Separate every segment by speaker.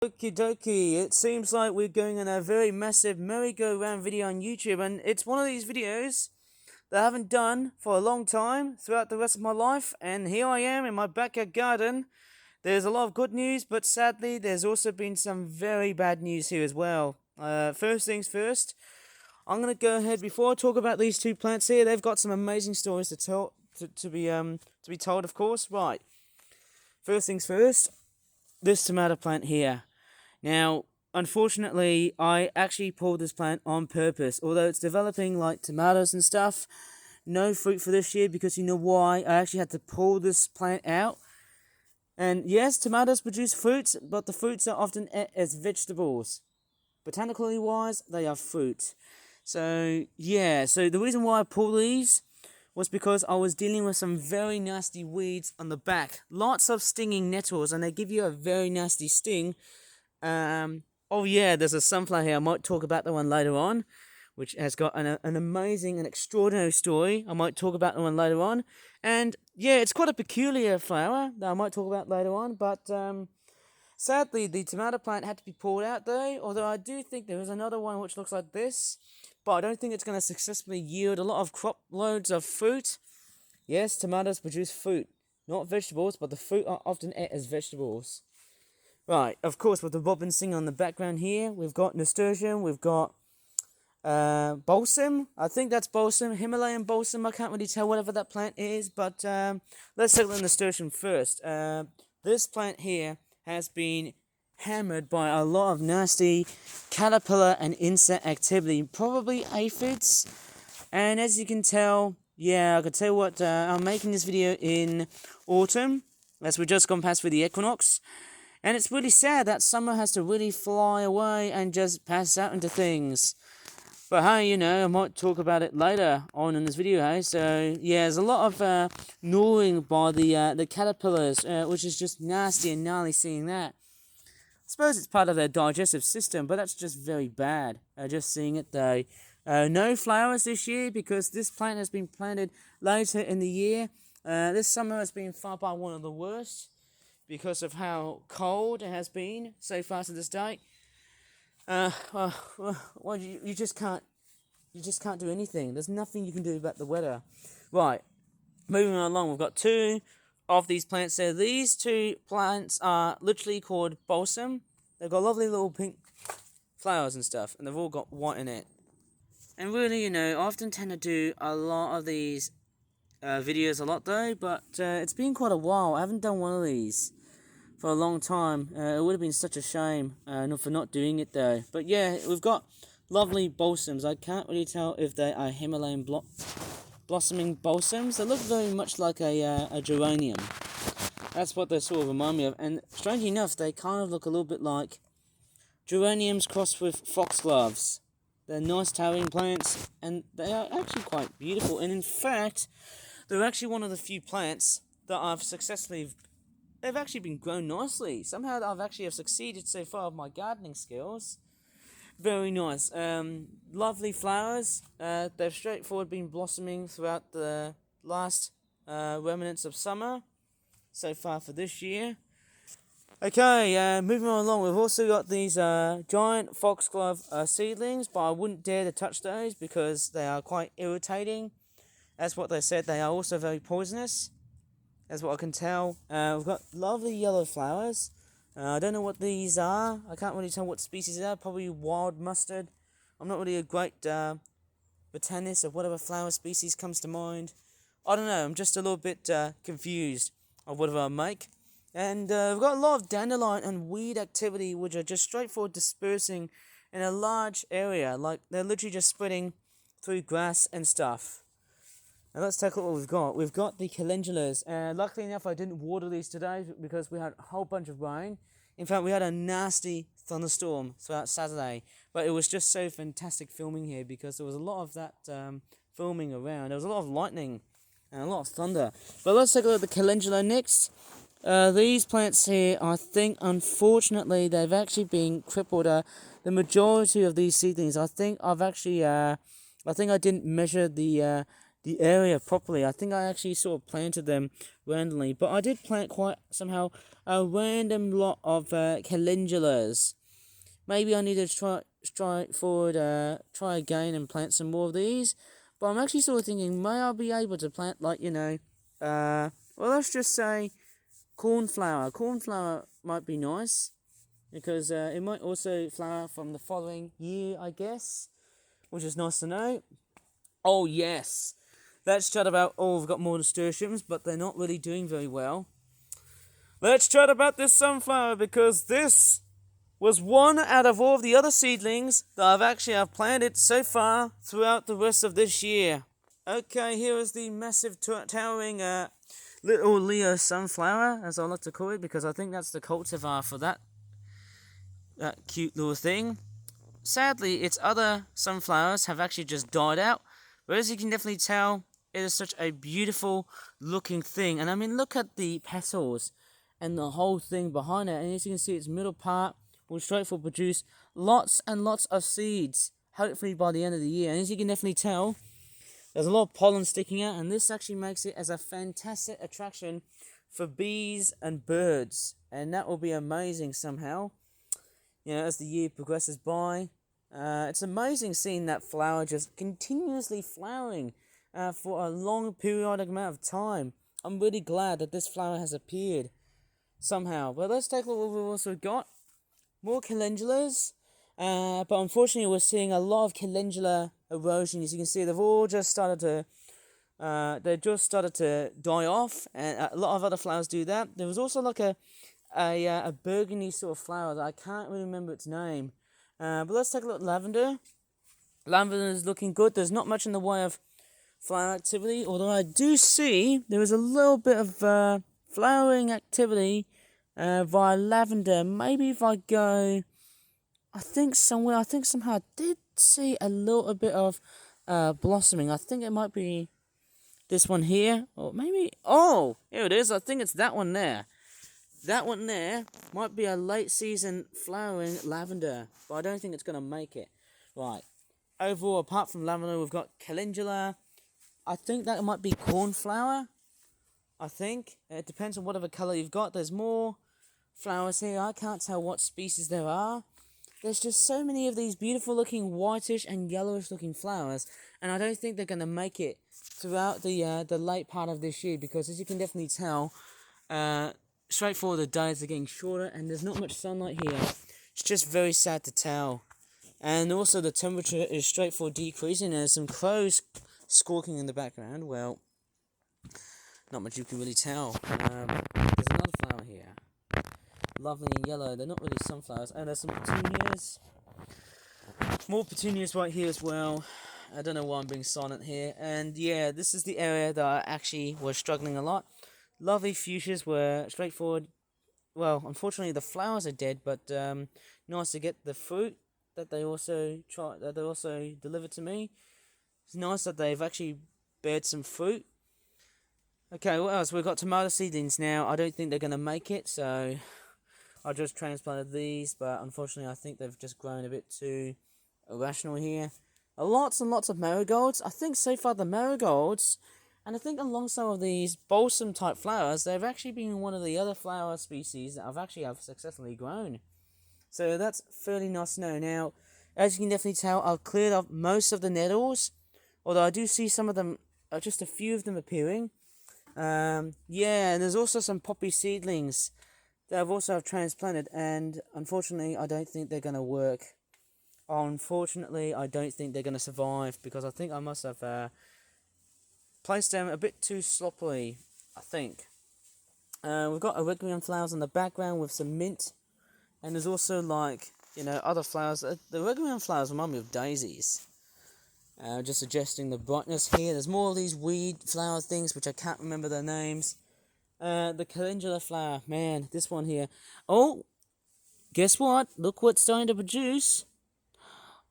Speaker 1: Okie dokie, it seems like we're going on a very massive merry-go-round video on YouTube, and it's one of these videos that I haven't done for a long time throughout the rest of my life, and here I am in my backyard garden. There's a lot of good news, but sadly there's also been some very bad news here as well. First things first, I'm going to go ahead, before I talk about these two plants here, they've got some amazing stories to tell, to be told, of course. Right, first things first, this tomato plant here. Now, unfortunately, I actually pulled this plant on purpose. Although it's developing like tomatoes and stuff, no fruit for this year, because you know why? I actually had to pull this plant out. And yes, tomatoes produce fruits, but the fruits are often as vegetables. Botanically wise, they are fruit. So, yeah, so the reason why I pulled these was because I was dealing with some very nasty weeds on the back. Lots of stinging nettles, and they give you a very nasty sting. Oh yeah, there's a sunflower here. I might talk about the one later on, which has got an amazing and extraordinary story. I might talk about the one later on. And yeah, it's quite a peculiar flower that I might talk about later on. But sadly, the tomato plant had to be pulled out though, although I do think there is another one which looks like this. But I don't think it's going to successfully yield a lot of crop loads of fruit. Yes, tomatoes produce fruit, not vegetables, but the fruit are often ate as vegetables. Right, of course, with the robin singing on the background here, we've got nasturtium, we've got balsam. I think that's balsam, Himalayan balsam. I can't really tell whatever that plant is, but let's take the nasturtium first. This plant here has been hammered by a lot of nasty caterpillar and insect activity, probably aphids. And as you can tell, yeah, I can tell what, I'm making this video in autumn, as we've just gone past for the equinox. And it's really sad that summer has to really fly away and just pass out into things. But hey, you know, I might talk about it later on in this video, hey? So, yeah, there's a lot of gnawing by the caterpillars, which is just nasty and gnarly seeing that. I suppose it's part of their digestive system, but that's just very bad, just seeing it though. No flowers this year because this plant has been planted later in the year. This summer has been far by one of the worst, because of how cold it has been so far to this date. Well, you just can't do anything. There's nothing you can do about the weather. Right, moving along, we've got two of these plants there. These two plants are literally called balsam. They've got lovely little pink flowers and stuff, and they've all got white in it. And really, you know, I often tend to do a lot of these videos a lot though, but it's been quite a while. I haven't done one of these for a long time. It would have been such a shame for not doing it though. But yeah, we've got lovely balsams. I can't really tell if they are Himalayan blossoming balsams. They look very much like a geranium. That's what they sort of remind me of. And strangely enough, they kind of look a little bit like geraniums crossed with foxgloves. They're nice towering plants, and they are actually quite beautiful. And in fact, they're actually one of the few plants that I've successfully, they've actually been grown nicely. Somehow I've actually succeeded so far with my gardening skills. Very nice. Lovely flowers. They've straightforward been blossoming throughout the last remnants of summer so far for this year. Okay, moving on along, we've also got these giant foxglove seedlings, but I wouldn't dare to touch those because they are quite irritating. That's what they said. They are also very poisonous. That's what I can tell. We've got lovely yellow flowers. I don't know what these are. I can't really tell what species they are. Probably wild mustard. I'm not really a great botanist of whatever flower species comes to mind. I don't know. I'm just a little bit confused of whatever I make. And we've got a lot of dandelion and weed activity, which are just straightforward dispersing in a large area. Like, they're literally just spreading through grass and stuff. Now let's take a look what we've got. We've got the calendulas, and luckily enough I didn't water these today because we had a whole bunch of rain. In fact, we had a nasty thunderstorm throughout Saturday, but it was just so fantastic filming here because there was a lot of that filming around. There was a lot of lightning and a lot of thunder. But let's take a look at the calendula next. These plants here, I think, unfortunately, they've actually been crippled. The majority of these seedlings, I think I didn't measure the the area properly. I think I actually sort of planted them randomly, but I did plant quite somehow a random lot of calendulas. Maybe I need to try again and plant some more of these. But I'm actually sort of thinking, may I be able to plant, like, well, let's just say cornflower. Cornflower might be nice, because it might also flower from the following year, I guess, which is nice to know. Oh, yes. Let's chat about, we've got more nasturtiums, but they're not really doing very well. Let's chat about this sunflower, because this was one out of all of the other seedlings that I've planted so far throughout the rest of this year. Okay, here is the massive towering little Leo sunflower, as I like to call it, because I think that's the cultivar for that cute little thing. Sadly, its other sunflowers have actually just died out, but as you can definitely tell, it is such a beautiful looking thing. And I mean, look at the petals and the whole thing behind it, and as you can see, its middle part will straightforward produce lots and lots of seeds, hopefully by the end of the year. And as you can definitely tell, there's a lot of pollen sticking out, and this actually makes it as a fantastic attraction for bees and birds, and that will be amazing somehow, as the year progresses by. It's amazing seeing that flower just continuously flowering for a long periodic amount of time. I'm really glad that this flower has appeared somehow. But let's take a look at what we've also got. More calendulas, but unfortunately we're seeing a lot of calendula erosion. As you can see, they've all just started to die off, and a lot of other flowers do that. There was also like a burgundy sort of flower that I can't really remember its name. But let's take a look at lavender. Lavender is looking good. There's not much in the way of flower activity, although I do see there is a little bit of flowering activity via lavender. Maybe if I go, I think somehow I did see a little bit of blossoming. I think it might be this one here, or maybe, here it is. I think it's that one there. That one there might be a late season flowering lavender, but I don't think it's going to make it. Right, overall, apart from lavender, we've got calendula. I think that might be cornflower. I think it depends on whatever colour you've got. There's more flowers here. I can't tell what species there are. There's just so many of these beautiful looking whitish and yellowish looking flowers, and I don't think they're going to make it throughout the late part of this year, because as you can definitely tell, straightforward, the days are getting shorter and there's not much sunlight here. It's just very sad to tell. And also the temperature is straightforward decreasing, and there's some crows squawking in the background. Well, not much you can really tell. There's another flower here. Lovely and yellow. They're not really sunflowers. And there's some petunias. More petunias right here as well. I don't know why I'm being silent here. And yeah, this is the area that I actually was struggling a lot. Lovely fuchsias were straightforward. Well, unfortunately the flowers are dead, but nice to get the fruit that they also delivered to me. It's nice that they've actually bared some fruit. Okay, what else? We've got tomato seedlings now. I don't think they're going to make it, so I just transplanted these, but unfortunately I think they've just grown a bit too irrational here. Lots and lots of marigolds. I think so far the marigolds, and I think alongside of these balsam type flowers, they've actually been one of the other flower species that I've successfully grown. So that's fairly nice to know. Now, as you can definitely tell, I've cleared up most of the nettles, although I do see some of them, just a few of them appearing. And there's also some poppy seedlings that I've also transplanted, and unfortunately I don't think they're going to work. Unfortunately, I don't think they're going to survive, because I think I must have placed them a bit too sloppily, I think. We've got oregano flowers in the background with some mint, and there's also other flowers. The oregano flowers remind me of daisies. Just adjusting the brightness here. There's more of these weed flower things, which I can't remember their names. The calendula flower, man, this one here. Oh, guess what? Look what's starting to produce.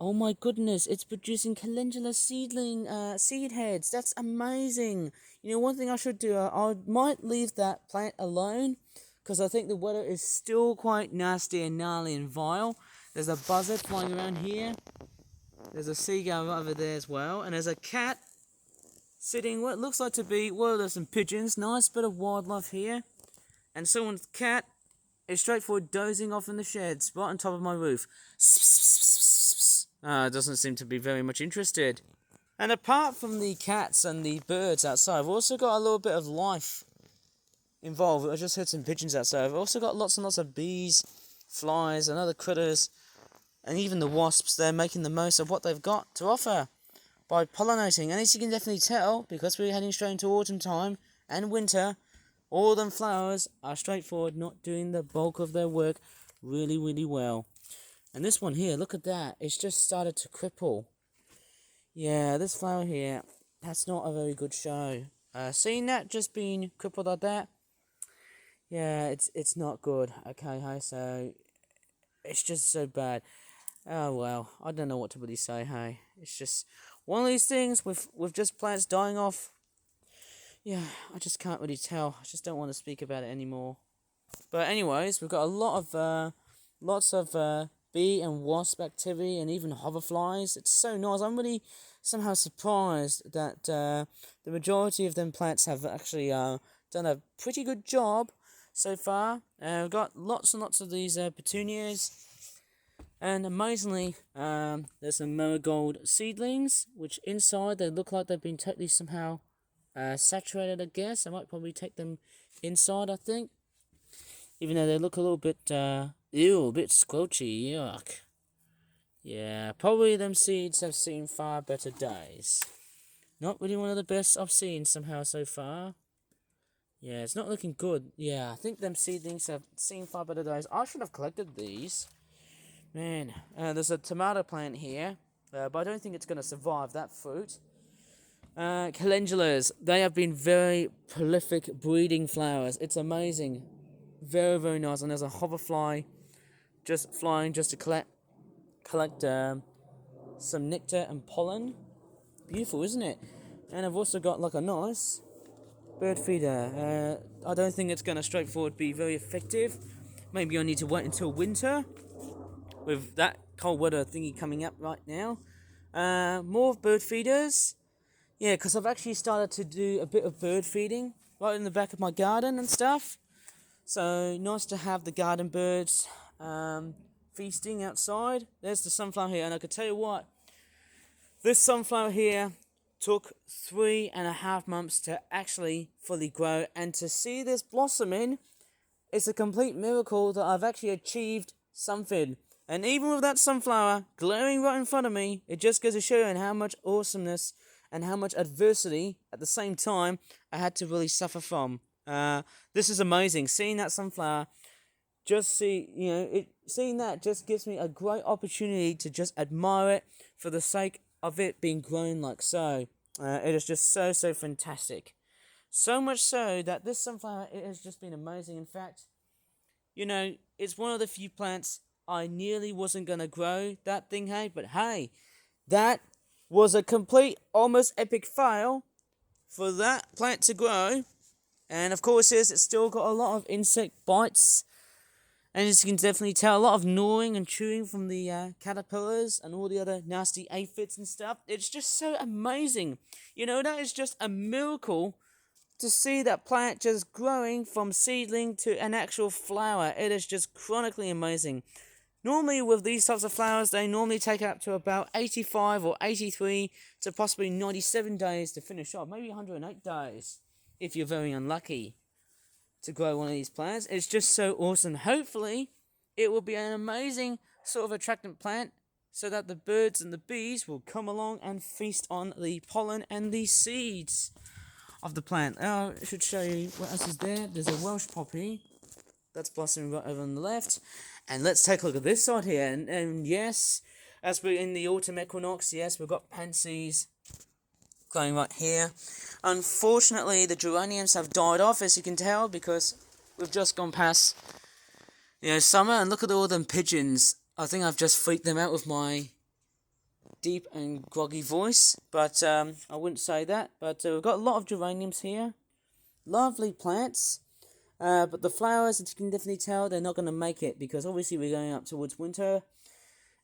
Speaker 1: Oh my goodness, it's producing calendula seed heads. That's amazing. One thing I should do, I might leave that plant alone, because I think the weather is still quite nasty and gnarly and vile. There's a buzzard flying around here. There's a seagull over there as well, and there's a cat sitting what looks like to be, well, there's some pigeons, nice bit of wildlife here, and someone's cat is straightforward dozing off in the sheds right on top of my roof. Doesn't seem to be very much interested. And apart from the cats and the birds outside, I've also got a little bit of life involved. I just heard some pigeons outside. I've also got lots and lots of bees, flies, and other critters, and even the wasps. They're making the most of what they've got to offer by pollinating. And as you can definitely tell, because we're heading straight into autumn time and winter, all them flowers are straightforward, not doing the bulk of their work really, really well. And this one here, look at that. It's just started to cripple. Yeah, this flower here, that's not a very good show. Seeing that just being crippled like that, yeah, it's not good. Okay, hey, so it's just so bad. Oh well, I don't know what to really say. Hey, it's just one of these things with just plants dying off. Yeah, I just can't really tell. I just don't want to speak about it anymore. But anyways, we've got a lots of bee and wasp activity, and even hoverflies. It's so nice. I'm really somehow surprised that the majority of them plants have actually done a pretty good job so far. We've got lots and lots of these petunias, and amazingly, there's some marigold seedlings, which inside they look like they've been totally somehow saturated, I guess. I might probably take them inside, I think. Even though they look a little bit, a bit squelchy, yuck. Yeah, probably them seeds have seen far better days. Not really one of the best I've seen somehow so far. Yeah, it's not looking good. Yeah, I think them seedlings have seen far better days. I should have collected these. Man, there's a tomato plant here, but I don't think it's going to survive that fruit. Calendulas, they have been very prolific breeding flowers. It's amazing. Very, very nice. And there's a hoverfly just flying just to collect some nectar and pollen. Beautiful, isn't it? And I've also got like a nice bird feeder. I don't think it's going to straightforward be very effective. Maybe I need to wait until winter with that cold weather thingy coming up right now. More bird feeders. Yeah, because I've actually started to do a bit of bird feeding right in the back of my garden and stuff. So nice to have the garden birds feasting outside. There's the sunflower here, and I can tell you what, this sunflower here took 3.5 months to actually fully grow, and to see this blossoming, it's a complete miracle that I've actually achieved something. And even with that sunflower glaring right in front of me, it just goes to show you how much awesomeness and how much adversity at the same time I had to really suffer from. This is amazing. Seeing that sunflower, seeing that just gives me a great opportunity to just admire it for the sake of it being grown like so. It is just so fantastic. So much so that this sunflower, it has just been amazing. In fact, it's one of the few plants I nearly wasn't going to grow that thing, hey? But hey, that was a complete, almost epic fail for that plant to grow. And of course, it's still got a lot of insect bites. And as you can definitely tell, a lot of gnawing and chewing from the caterpillars and all the other nasty aphids and stuff. It's just so amazing. That is just a miracle to see that plant just growing from seedling to an actual flower. It is just chronically amazing. Normally with these types of flowers, they normally take up to about 85 or 83 to possibly 97 days to finish off. Maybe 108 days if you're very unlucky to grow one of these plants. It's just so awesome. Hopefully, it will be an amazing sort of attractant plant so that the birds and the bees will come along and feast on the pollen and the seeds of the plant. Now, I should show you what else is there. There's a Welsh poppy that's blossoming right over on the left. And let's take a look at this side here. And yes, as we're in the autumn equinox, yes, we've got pansies growing right here. Unfortunately, the geraniums have died off, as you can tell, because we've just gone past summer. And look at all them pigeons. I think I've just freaked them out with my deep and groggy voice, but I wouldn't say that. But we've got a lot of geraniums here. Lovely plants. But the flowers, as you can definitely tell, they're not going to make it, because obviously we're going up towards winter.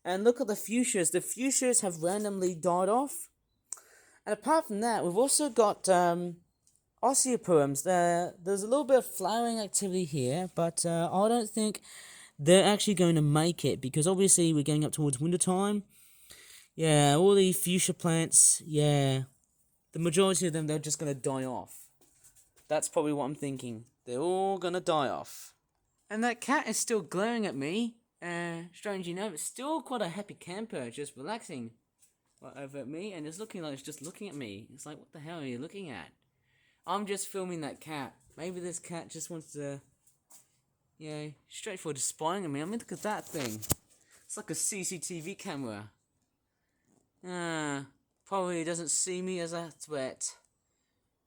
Speaker 1: And look at the fuchsias. The fuchsias have randomly died off. And apart from that, we've also got Osteoperums. There's a little bit of flowering activity here, but I don't think they're actually going to make it, because obviously we're getting up towards winter time. Yeah, all the fuchsia plants, yeah, the majority of them, they're just going to die off. That's probably what I'm thinking. They're all going to die off. And that cat is still glaring at me. Strangely enough, it's still quite a happy camper, just relaxing right over at me, and it's looking like it's just looking at me. It's like, what the hell are you looking at? I'm just filming that cat. Maybe this cat just wants to, straightforward spying at me. I mean, look at that thing. It's like a CCTV camera. Probably doesn't see me as a threat.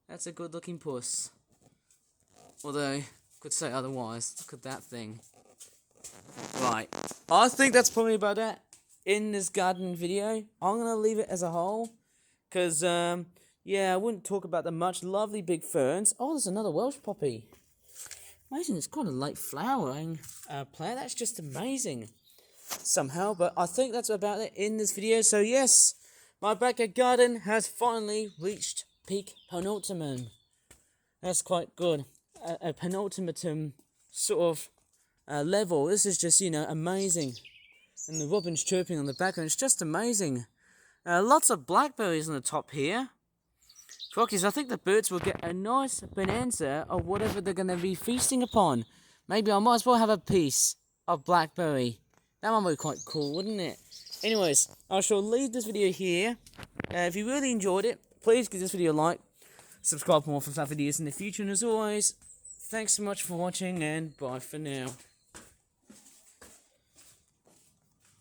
Speaker 1: That's a good looking puss. Although, could say otherwise. Look at that thing. Right. I think that's probably about it in this garden video. I'm going to leave it as a whole. Because, I wouldn't talk about the much. Lovely big ferns. Oh, there's another Welsh poppy. Amazing, it's quite a late flowering plant. That's just amazing. Somehow, but I think that's about it in this video. So, yes, my backyard garden has finally reached peak penultimum. That's quite good. A penultimatum sort of level. This is just, amazing. And the robins chirping on the background, it's just amazing. Lots of blackberries on the top here. Crockies, I think the birds will get a nice bonanza of whatever they're going to be feasting upon. Maybe I might as well have a piece of blackberry. That one would be quite cool, wouldn't it? Anyways, I shall leave this video here. If you really enjoyed it, please give this video a like. Subscribe for more for videos in the future. And as always, thanks so much for watching, and bye for now.